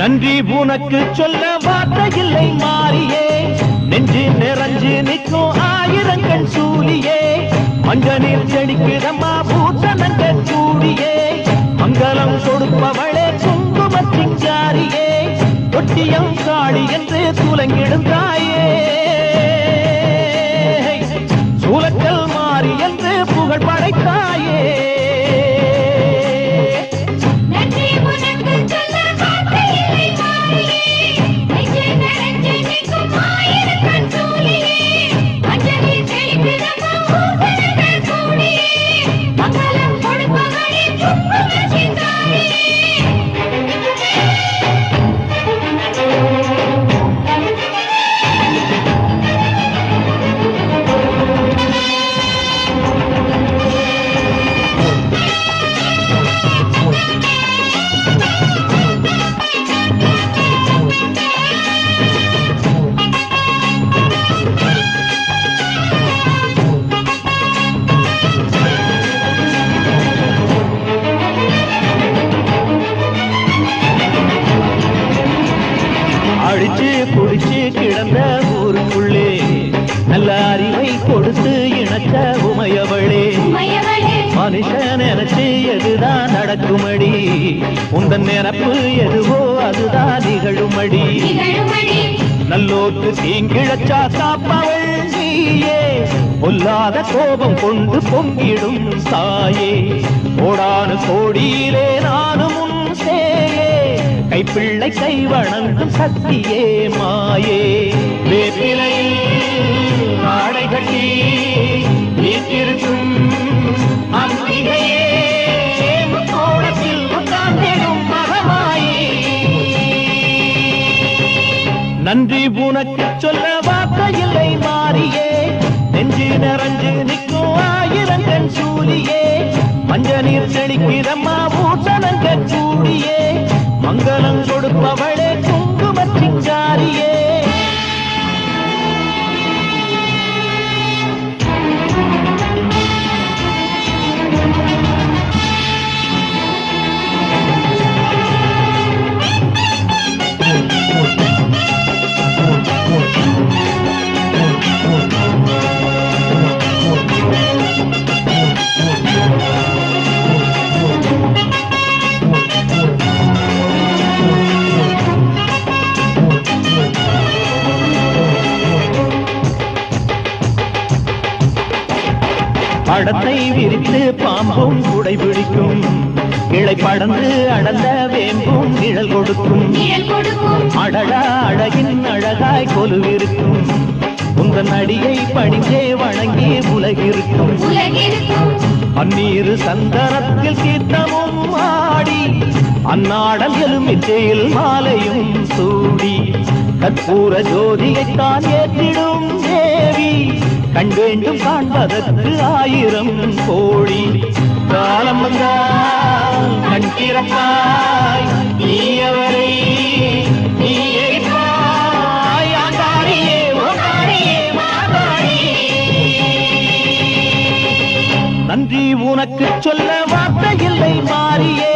நன்றி உனக்கு சொல்ல வார்த்தை இல்லை மாறியே, நெஞ்சு நிறைஞ்சு நிற்கும் ஆயிரங்கள் சூழியே, மஞ்ச நீர் செடிக்குதம்மா பூசணங்கள் சூடியே, மங்களம் கொடுப்பவளே குங்கும சிங்காரியே, தொட்டியம் காளி என்று துலங்கிடும் தாயே, சூலக்கல் மாறி என்று புகழ் படைத்தாயே. அடிச்சு குடிச்சு கிடந்த ஊருக்குள்ளே நல்ல அறிவை கொடுத்து இணக்க உமையவளே, மனுஷன் நினைச்சு எதுதான் நடக்குமடி, உந்தன் நினைப்பு எதுவோ அதுதான் நிகழுமடி, நல்லோர்க்கு தீங்கிழச்சா காப்பவள் நீயே, பொல்லாத கோபம் கொண்டு பொங்கிடும் தாயே, கோடானு கோடியிலே நானும் உன் சேயே, கைப்பிள்ளை கை வணங்கும் சக்தியே மாயே, வேப்பிலையில் ஆடை கட்டி வீட்டிருக்கும் அம்பிகையே, கோலத்தில் உட்கார்ந்திடும் மகமாயே. நன்றி உனக்கு சொல்ல வார்த்தை இல்லை மாறியே, நெஞ்சு நிறைஞ்சு நிற்கும் ஆயிரங்கள் சூழியே, மஞ்ச நீர் செடிக்குதம்மா பூசணங்கள் சூடியே, மங்களம் கொடுப்பவளே குங்கும சிங்காரியே. படத்தை விரித்து பாம்பும் குடை பிடிக்கும், கிளை படந்து அடந்த வேம்பும் நிழல் கொடுக்கும், அழகா அழகின் அழகாய் கொலுவிருக்கும், உந்தன் அடியை பணிந்தே வணங்கி உலகிருக்கும், பன்னீரு சந்தனத்தில் கீர்த்தமும் ஆடி, அந்நாடல் எலுமிச்சையில் மாலையும் சூடி, கற்பூர ஜோதியைத்தான் ஏற்றிடும் தேவி, கண் வேண்டும் காண்பதற்கு ஆயிரம் கோடி, காலம் வந்தால் கண் திறப்பாய் நீயவரை நீ எரிப்பாய், ஆண்டாரியே ஓடாரியே மாதாரி. நன்றி உனக்கு சொல்ல வார்த்தை இல்லை மாறியே,